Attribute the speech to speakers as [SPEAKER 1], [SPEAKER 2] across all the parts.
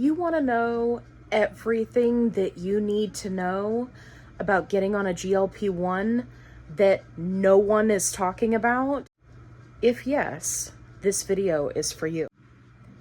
[SPEAKER 1] You want to know everything that you need to know about getting on a GLP-1 that no one is talking about? If yes, this video is for you.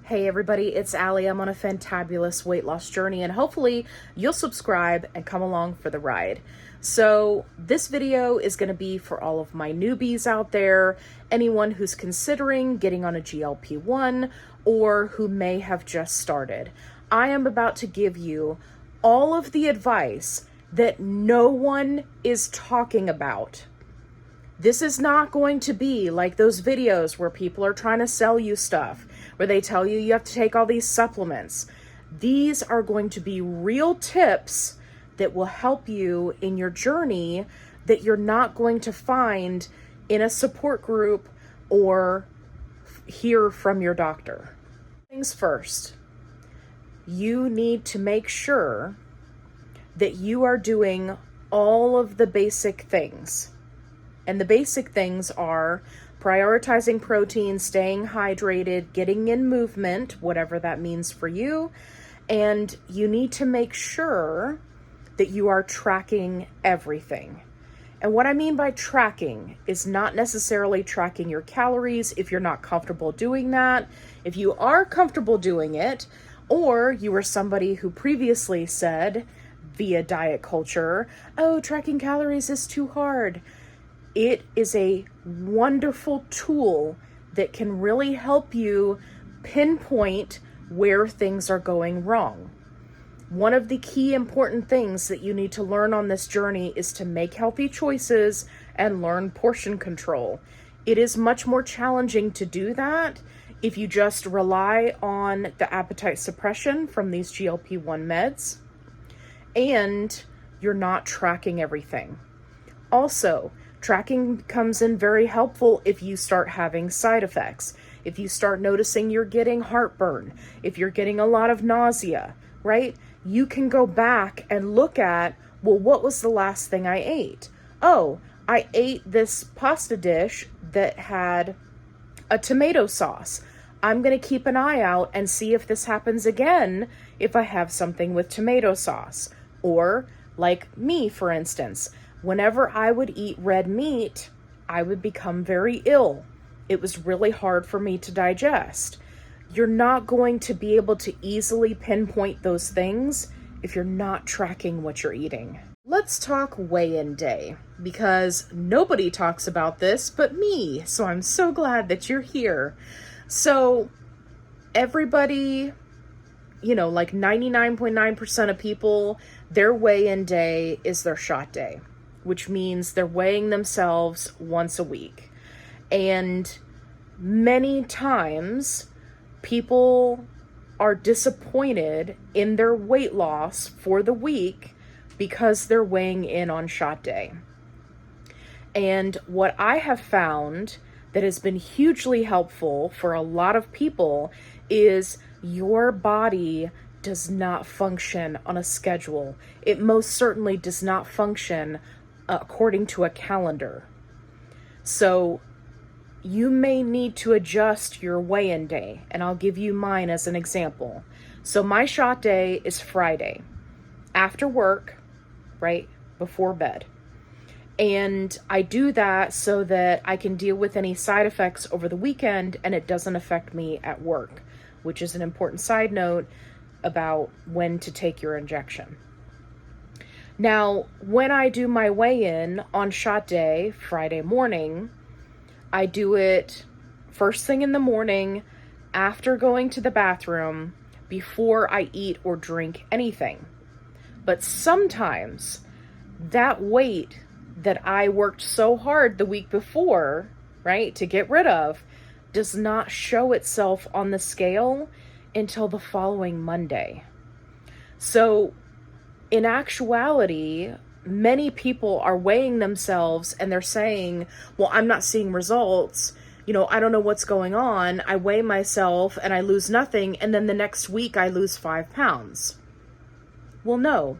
[SPEAKER 1] Hey everybody, it's Allie. I'm on a fantabulous weight loss journey and hopefully you'll subscribe and come along for the ride. So this video is going to be for all of my newbies out there, anyone who's considering getting on a GLP-1 or who may have just started. I am about to give you all of the advice that no one is talking about. This is not going to be like those videos where people are trying to sell you stuff, where they tell you you have to take all these supplements. These are going to be real tips that will help you in your journey that you're not going to find in a support group or hear from your doctor. Things first, you need to make sure that you are doing all of the basic things. And the basic things are prioritizing protein, staying hydrated, getting in movement, whatever that means for you. And you need to make sure that you are tracking everything. And what I mean by tracking is not necessarily tracking your calories if you're not comfortable doing that. If you are comfortable doing it, or you were somebody who previously said via diet culture, oh, tracking calories is too hard. It is a wonderful tool that can really help you pinpoint where things are going wrong. One of the key important things that you need to learn on this journey is to make healthy choices and learn portion control. It is much more challenging to do that if you just rely on the appetite suppression from these GLP-1 meds and you're not tracking everything. Also, tracking comes in very helpful if you start having side effects, if you start noticing you're getting heartburn, if you're getting a lot of nausea, right? You can go back and look at, well, what was the last thing I ate? Oh, I ate this pasta dish that had a tomato sauce. I'm going to keep an eye out and see if this happens again if I have something with tomato sauce. Or, like me, for instance, whenever I would eat red meat, I would become very ill. It was really hard for me to digest. You're not going to be able to easily pinpoint those things if you're not tracking what you're eating. Let's talk weigh-in day, because nobody talks about this but me, so I'm so glad that you're here. So everybody, like 99.9% of people, their weigh-in day is their shot day, which means they're weighing themselves once a week. And many times people are disappointed in their weight loss for the week because they're weighing in on shot day. And what I have found that has been hugely helpful for a lot of people is your body does not function on a schedule. It most certainly does not function according to a calendar. So you may need to adjust your weigh-in day, and I'll give you mine as an example. So my shot day is Friday, after work, right before bed. And I do that so that I can deal with any side effects over the weekend and it doesn't affect me at work, which is an important side note about when to take your injection. Now, when I do my weigh-in on shot day, Friday morning, I do it first thing in the morning, after going to the bathroom, before I eat or drink anything. But sometimes that weight that I worked so hard the week before, right, to get rid of, does not show itself on the scale until the following Monday. So in actuality, many people are weighing themselves and they're saying, well, I'm not seeing results. I don't know what's going on. I weigh myself and I lose nothing. And then the next week I lose 5 pounds. Well, no.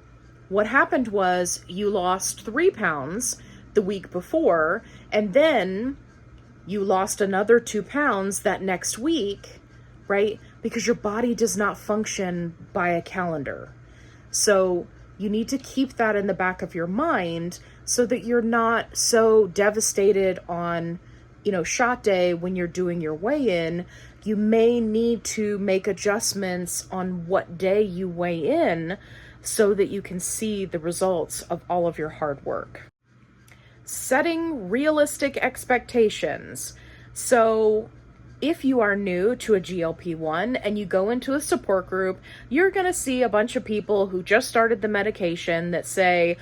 [SPEAKER 1] What happened was you lost 3 pounds the week before, and then you lost another 2 pounds that next week, right? because your body does not function by a calendar. So you need to keep that in the back of your mind so that you're not so devastated on, shot day when you're doing your weigh-in. You may need to make adjustments on what day you weigh in so that you can see the results of all of your hard work. Setting realistic expectations. So if you are new to a GLP-1 and you go into a support group, you're going to see a bunch of people who just started the medication that say,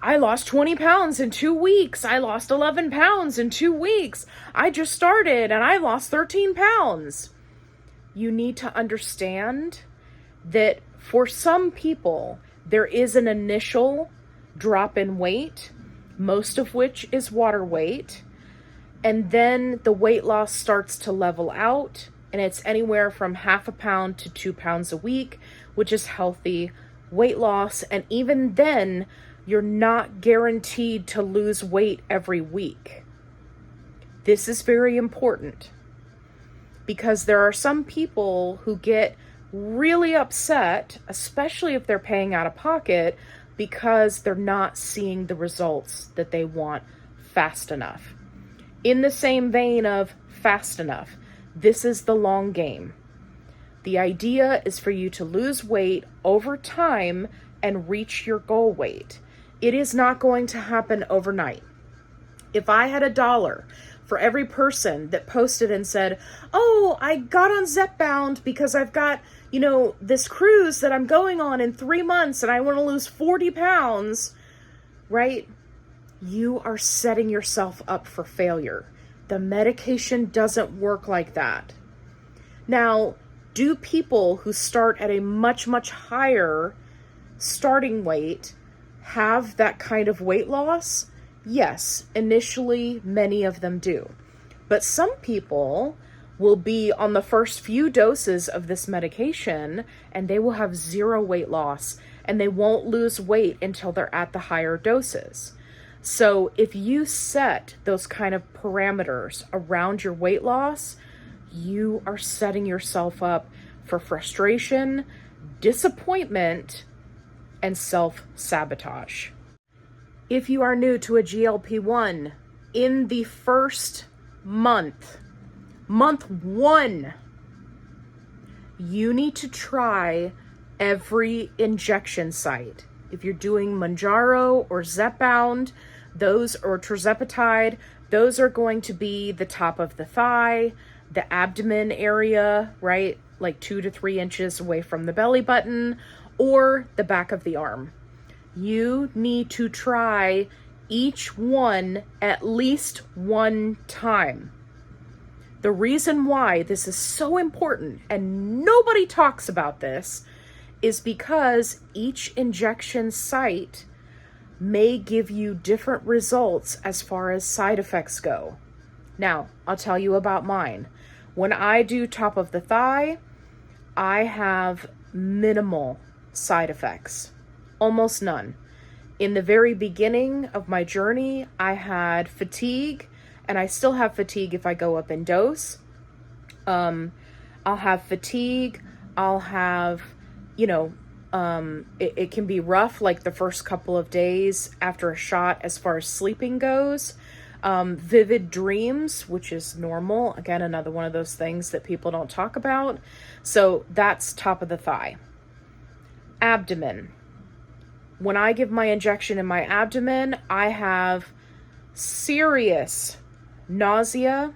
[SPEAKER 1] I lost 20 pounds in 2 weeks. I lost 11 pounds in 2 weeks. I just started and I lost 13 pounds. You need to understand that for some people, there is an initial drop in weight, most of which is water weight. And then the weight loss starts to level out, and it's anywhere from 0.5 pound to 2 pounds a week, which is healthy weight loss. And even then, you're not guaranteed to lose weight every week. This is very important because there are some people who get really upset, especially if they're paying out of pocket, because they're not seeing the results that they want fast enough. In the same vein of fast enough, this is the long game. The idea is for you to lose weight over time and reach your goal weight. It is not going to happen overnight. If I had $1 for every person that posted and said, oh, I got on Zepbound because I've got, this cruise that I'm going on in 3 months and I want to lose 40 pounds, right? You are setting yourself up for failure. The medication doesn't work like that. Now, do people who start at a much, much higher starting weight have that kind of weight loss? Yes, initially, many of them do. But some people will be on the first few doses of this medication and they will have 0 weight loss and they won't lose weight until they're at the higher doses. So if you set those kind of parameters around your weight loss, you are setting yourself up for frustration, disappointment, and self-sabotage. If you are new to a GLP-1, in the first month 1, you need to try every injection site. If you're doing Mounjaro or Zepbound, or Tirzepatide, those are going to be the top of the thigh, the abdomen area, right? Like 2 to 3 inches away from the belly button, or the back of the arm. You need to try each one at least 1 time. The reason why this is so important, and nobody talks about this, is because each injection site may give you different results as far as side effects go. Now, I'll tell you about mine. When I do top of the thigh, I have minimal side effects, almost none. In the very beginning of my journey, I had fatigue, and I still have fatigue if I go up in dose. I'll have fatigue, I'll have, it can be rough, like the first couple of days after a shot as far as sleeping goes. Vivid dreams, which is normal. Again, another one of those things that people don't talk about. So that's top of the thigh. Abdomen. When I give my injection in my abdomen, I have serious nausea,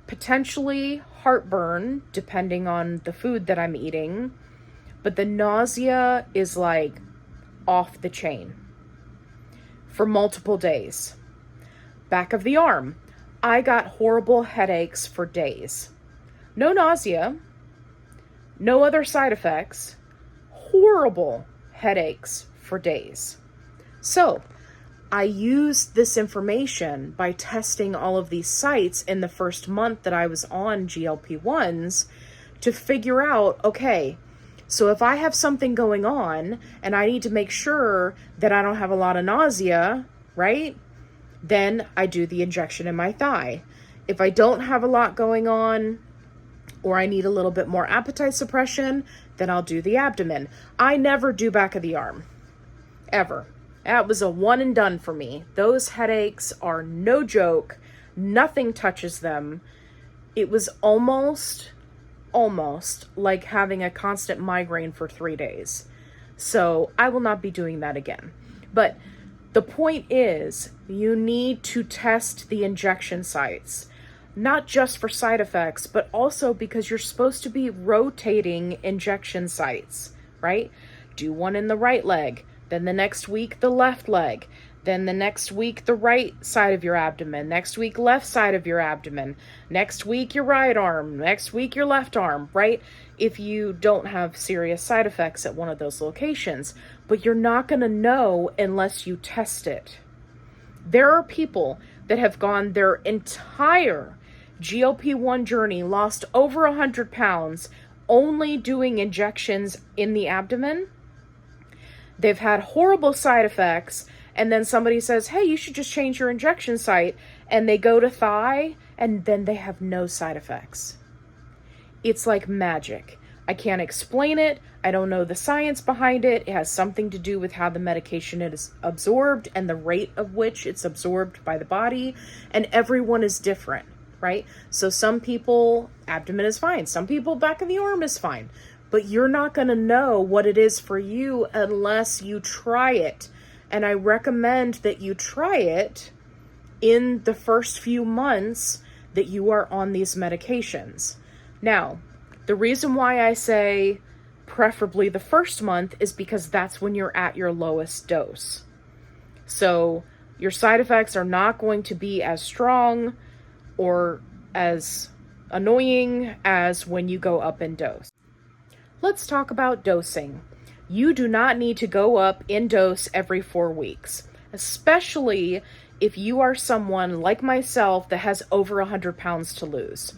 [SPEAKER 1] potentially heartburn, depending on the food that I'm eating. But the nausea is like off the chain for multiple days. Back of the arm, I got horrible headaches for days. No nausea, no other side effects, horrible headaches for days. So I used this information by testing all of these sites in the first month that I was on GLP-1s to figure out, okay, so if I have something going on and I need to make sure that I don't have a lot of nausea, right? Then I do the injection in my thigh. If I don't have a lot going on or I need a little bit more appetite suppression, then I'll do the abdomen. I never do back of the arm, ever. That was a one and done for me. Those headaches are no joke. Nothing touches them. It was almost like having a constant migraine for 3 days. So I will not be doing that again. But the point is, you need to test the injection sites, not just for side effects, but also because you're supposed to be rotating injection sites, right? Do one in the right leg, then the next week the left leg, then the next week the right side of your abdomen, next week left side of your abdomen, next week your right arm, next week your left arm, right? If you don't have serious side effects at one of those locations, but you're not going to know unless you test it. There are people that have gone their entire GLP-1 journey, lost over 100 pounds, only doing injections in the abdomen. They've had horrible side effects, and then somebody says, hey, you should just change your injection site, and they go to thigh, and then they have no side effects. It's like magic. I can't explain it. I don't know the science behind it. It has something to do with how the medication is absorbed and the rate of which it's absorbed by the body, and everyone is different, right? So some people, abdomen is fine. Some people, back of the arm is fine. But you're not going to know what it is for you unless you try it. And I recommend that you try it in the first few months that you are on these medications. Now, the reason why I say preferably the first month is because that's when you're at your lowest dose. So your side effects are not going to be as strong or as annoying as when you go up in dose. Let's talk about dosing. You do not need to go up in dose every 4 weeks, especially if you are someone like myself that has over 100 pounds to lose.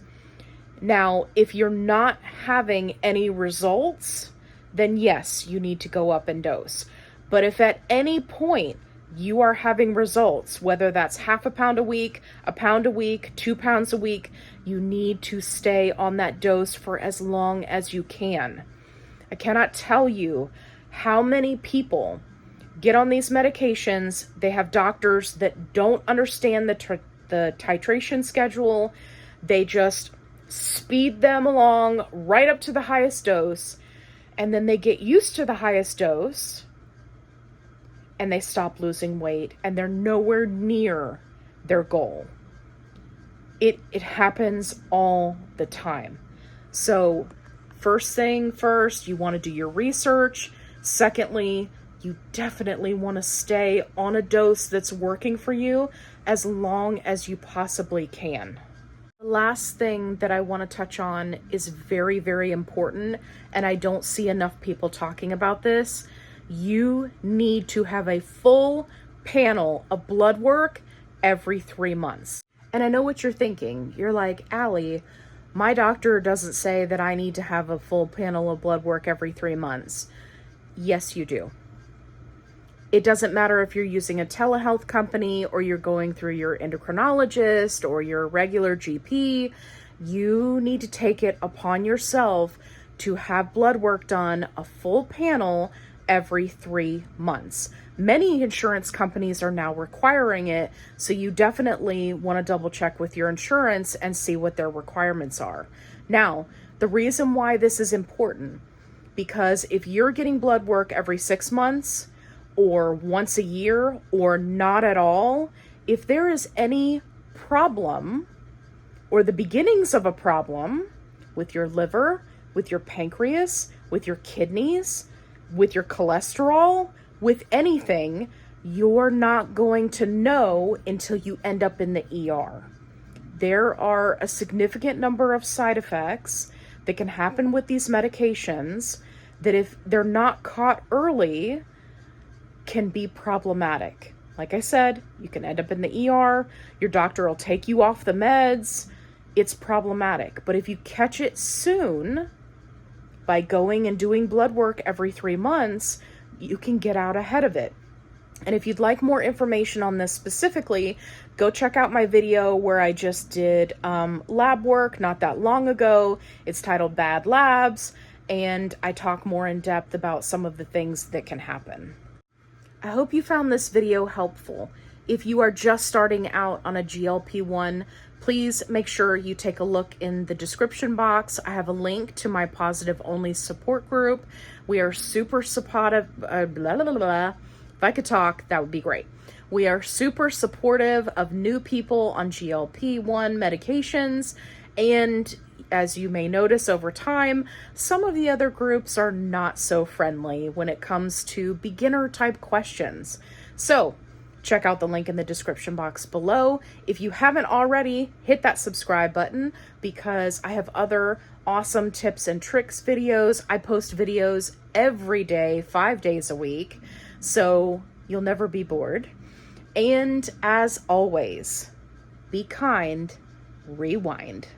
[SPEAKER 1] Now, if you're not having any results, then yes, you need to go up in dose. But if at any point you are having results, whether that's half a pound a week, a pound a week, 2 pounds a week, you need to stay on that dose for as long as you can. I cannot tell you how many people get on these medications. They have doctors that don't understand the titration schedule. They just speed them along right up to the highest dose, and then they get used to the highest dose and they stop losing weight, and they're nowhere near their goal. It happens all the time. So first thing first, you want to do your research. Secondly, you definitely want to stay on a dose that's working for you as long as you possibly can. The last thing that I want to touch on is very, very important, and I don't see enough people talking about this. You need to have a full panel of blood work every 3 months. And I know what you're thinking. You're like, Allie, my doctor doesn't say that I need to have a full panel of blood work every 3 months. Yes, you do. It doesn't matter if you're using a telehealth company or you're going through your endocrinologist or your regular GP. You need to take it upon yourself to have blood work done, a full panel, every 3 months. Many insurance companies are now requiring it, so you definitely want to double check with your insurance and see what their requirements are. Now, the reason why this is important, because if you're getting blood work every 6 months or once a year or not at all, if there is any problem or the beginnings of a problem with your liver, with your pancreas, with your kidneys, with your cholesterol, with anything, you're not going to know until you end up in the ER. There are a significant number of side effects that can happen with these medications that, if they're not caught early, can be problematic. Like I said, you can end up in the ER, your doctor will take you off the meds. It's problematic. But if you catch it soon, by going and doing blood work every 3 months, you can get out ahead of it. And if you'd like more information on this specifically, go check out my video where I just did lab work not that long ago. It's titled Bad Labs, and I talk more in depth about some of the things that can happen. I hope you found this video helpful. If you are just starting out on a GLP-1, please make sure you take a look in the description box. I have a link to my positive only support group. We are super supportive, If I could talk, that would be great. We are super supportive of new people on GLP-1 medications, and as you may notice over time, some of the other groups are not so friendly when it comes to beginner type questions. So check out the link in the description box below. If you haven't already, hit that subscribe button because I have other awesome tips and tricks videos. I post videos every day, 5 days a week, so you'll never be bored. And as always, be kind, rewind.